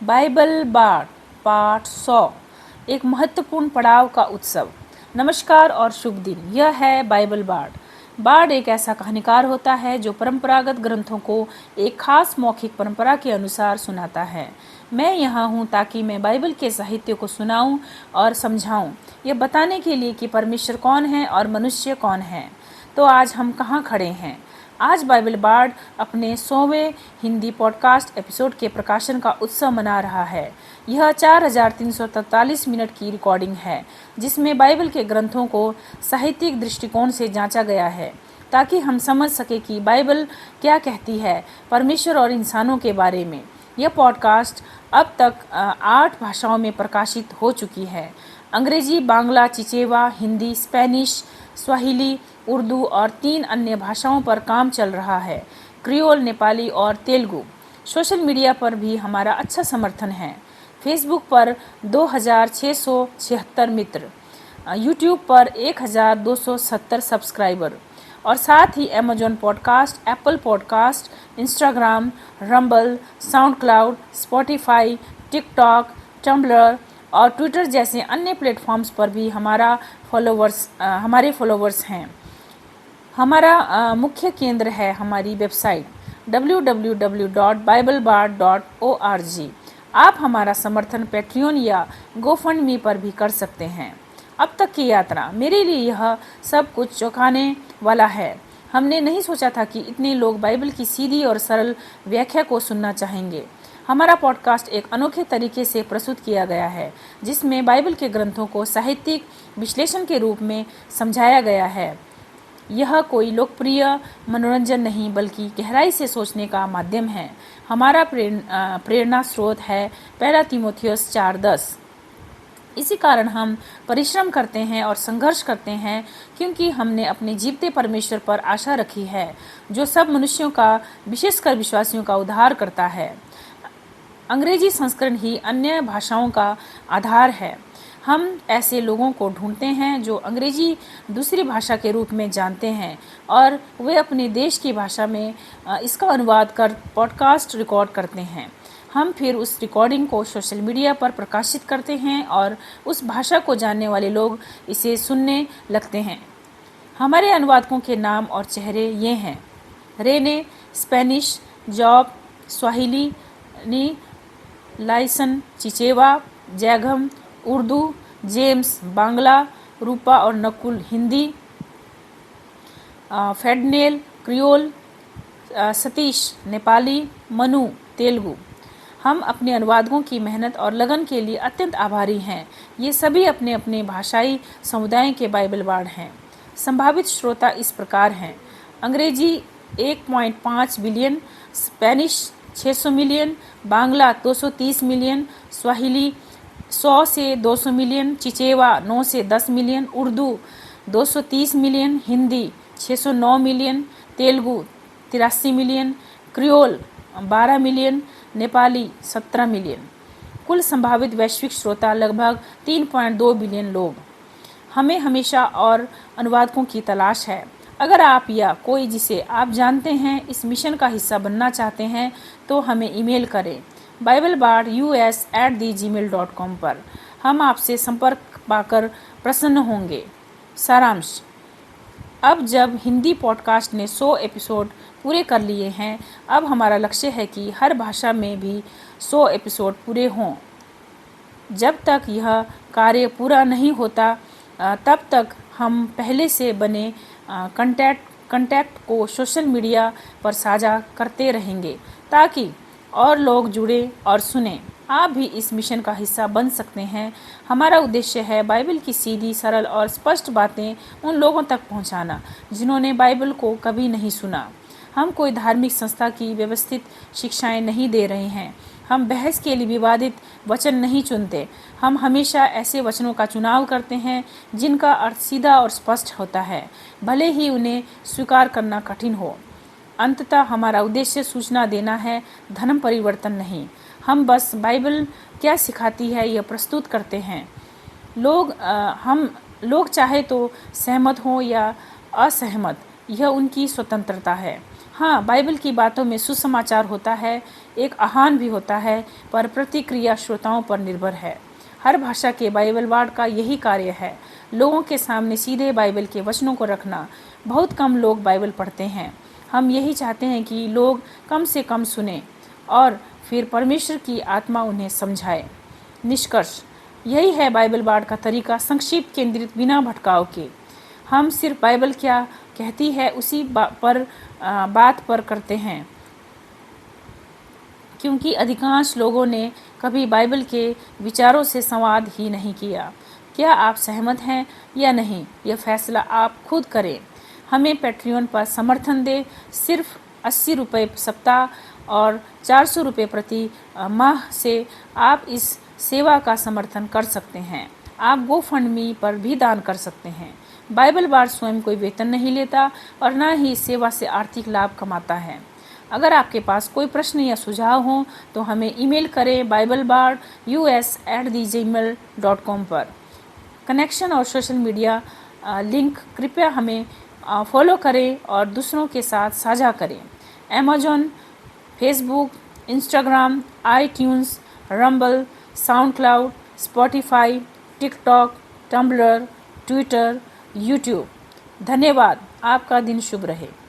Bible बाढ़ पाठ 100 एक महत्वपूर्ण पड़ाव का उत्सव। नमस्कार और शुभ दिन। यह है बाइबल बाढ़। बाढ़ एक ऐसा कहानीकार होता है जो परंपरागत ग्रंथों को एक खास मौखिक परंपरा के अनुसार सुनाता है। मैं यहाँ हूँ ताकि मैं बाइबल के साहित्य को सुनाऊं और समझाऊं, यह बताने के लिए कि परमेश्वर कौन है और मनुष्य कौन है। तो आज हम कहाँ खड़े हैं? आज बाइबल बाढ़ अपने 100वें हिंदी पॉडकास्ट एपिसोड के प्रकाशन का उत्सव मना रहा है। यह 4343 मिनट की रिकॉर्डिंग है जिसमें बाइबल के ग्रंथों को साहित्यिक दृष्टिकोण से जांचा गया है ताकि हम समझ सके कि बाइबल क्या कहती है परमेश्वर और इंसानों के बारे में। यह पॉडकास्ट अब तक 8 भाषाओं में प्रकाशित हो चुकी है। अंग्रेजी, बांग्ला, चिचेवा, हिंदी, स्पेनिश, स्वाहिली, उर्दू और 3 अन्य भाषाओं पर काम चल रहा है, क्रियोल, नेपाली और तेलुगु। सोशल मीडिया पर भी हमारा अच्छा समर्थन है। फेसबुक पर 2676 मित्र, यूट्यूब पर 1270 सब्सक्राइबर और साथ ही Amazon podcast, Apple podcast, Instagram, Rumble, SoundCloud, Spotify, TikTok, Tumblr और ट्विटर जैसे अन्य प्लेटफॉर्म्स पर भी हमारे फॉलोवर्स हैं। हमारा मुख्य केंद्र है हमारी वेबसाइट www.biblebard.org। आप हमारा समर्थन पैट्रियन या गोफंडमी पर भी कर सकते हैं। अब तक की यात्रा मेरे लिए यह सब कुछ चौंकाने वाला है। हमने नहीं सोचा था कि इतने लोग बाइबल की सीधी और सरल व्याख्या को सुनना चाहेंगे। हमारा पॉडकास्ट एक अनोखे तरीके से प्रस्तुत किया गया है जिसमें बाइबल के ग्रंथों को साहित्यिक विश्लेषण के रूप में समझाया गया है। यह कोई लोकप्रिय मनोरंजन नहीं बल्कि गहराई से सोचने का माध्यम है। हमारा प्रेरणा स्रोत है 1 तीमुथियुस 4:10। इसी कारण हम परिश्रम करते हैं और संघर्ष करते हैं क्योंकि हमने अपने जीवते परमेश्वर पर आशा रखी है जो सब मनुष्यों का, विशेषकर विश्वासियों का उद्धार करता है। अंग्रेजी संस्करण ही अन्य भाषाओं का आधार है। हम ऐसे लोगों को ढूंढते हैं जो अंग्रेजी दूसरी भाषा के रूप में जानते हैं और वे अपने देश की भाषा में इसका अनुवाद कर पॉडकास्ट रिकॉर्ड करते हैं। हम फिर उस रिकॉर्डिंग को सोशल मीडिया पर प्रकाशित करते हैं और उस भाषा को जानने वाले लोग इसे सुनने लगते हैं। हमारे अनुवादकों के नाम और चेहरे ये हैं: रेने स्पेनिश, जॉब स्वाहिली, लाइसन चिचेवा, जैघम उर्दू, जेम्स बांग्ला, रूपा और नकुल हिंदी, फेडनेल क्रियोल, सतीश नेपाली, मनु तेलुगु। हम अपने अनुवादकों की मेहनत और लगन के लिए अत्यंत आभारी हैं। ये सभी अपने अपने भाषाई समुदाय के बाइबल बाढ़ हैं। संभावित श्रोता इस प्रकार हैं: अंग्रेजी 1.5 billion, Spanish 600 million, Bangla 230 million, Swahili 100 से 200 मिलियन, चिचेवा 9 से 10 million, Urdu 230 million, Hindi 609 million, Telugu 83 million, creole 12 million, Nepali 17 million. कुल संभावित वैश्विक श्रोता लगभग 3.2 बिलियन लोग। हमें हमेशा और अनुवादकों की तलाश है। अगर आप या कोई जिसे आप जानते हैं इस मिशन का हिस्सा बनना चाहते हैं तो हमें ईमेल करें biblebards@gmail.com पर। हम आपसे संपर्क पाकर प्रसन्न होंगे। सारांश: अब जब हिंदी पॉडकास्ट ने 100 एपिसोड पूरे कर लिए हैं, अब हमारा लक्ष्य है कि हर भाषा में भी 100 एपिसोड पूरे हों। जब तक यह कार्य पूरा नहीं होता तब तक हम पहले से बने कंटेंट को सोशल मीडिया पर साझा करते रहेंगे ताकि और लोग जुड़े और सुने। आप भी इस मिशन का हिस्सा बन सकते हैं। हमारा उद्देश्य है बाइबल की सीधी, सरल और स्पष्ट बातें उन लोगों तक पहुंचाना जिन्होंने बाइबल को कभी नहीं सुना। हम कोई धार्मिक संस्था की व्यवस्थित शिक्षाएं नहीं दे रहे हैं। हम बहस के लिए विवादित वचन नहीं चुनते। हम हमेशा ऐसे वचनों का चुनाव करते हैं जिनका अर्थ सीधा और स्पष्ट होता है, भले ही उन्हें स्वीकार करना कठिन हो। अंततः हमारा उद्देश्य सूचना देना है, धर्म परिवर्तन नहीं। हम बस बाइबल क्या सिखाती है यह प्रस्तुत करते हैं। लोग चाहे तो सहमत हों या असहमत, यह उनकी स्वतंत्रता है। हाँ, बाइबल की बातों में सुसमाचार होता है, एक आह्वान भी होता है, पर प्रतिक्रिया श्रोताओं पर निर्भर है। हर भाषा के बाइबल वार्ड का यही कार्य है, लोगों के सामने सीधे बाइबल के वचनों को रखना। बहुत कम लोग बाइबल पढ़ते हैं। हम यही चाहते हैं कि लोग कम से कम सुने और फिर परमेश्वर की आत्मा उन्हें समझाए। निष्कर्ष यही है बाइबल वार्ड का तरीका, संक्षिप्त, केंद्रित, बिना भटकाव के। हम सिर्फ बाइबल क्या कहती है उसी बात पर करते हैं, क्योंकि अधिकांश लोगों ने कभी बाइबल के विचारों से संवाद ही नहीं किया। क्या आप सहमत हैं या नहीं, यह फैसला आप खुद करें। हमें पैट्रियन पर समर्थन दें। सिर्फ 80 रुपये सप्ताह और 400 रुपये प्रति माह से आप इस सेवा का समर्थन कर सकते हैं। आप GoFundMe पर भी दान कर सकते हैं। बाइबल वार्ड स्वयं कोई वेतन नहीं लेता और न ही इस सेवा से आर्थिक लाभ कमाता है। अगर आपके पास कोई प्रश्न या सुझाव हो तो हमें ईमेल करें biblebards@gmail.com पर। कनेक्शन और सोशल मीडिया लिंक कृपया हमें फॉलो करें और दूसरों के साथ साझा करें। Amazon, Facebook, Instagram, iTunes, Rumble, SoundCloud, Spotify, TikTok, Tumblr, Twitter, YouTube. धन्यवाद। आपका दिन शुभ रहे।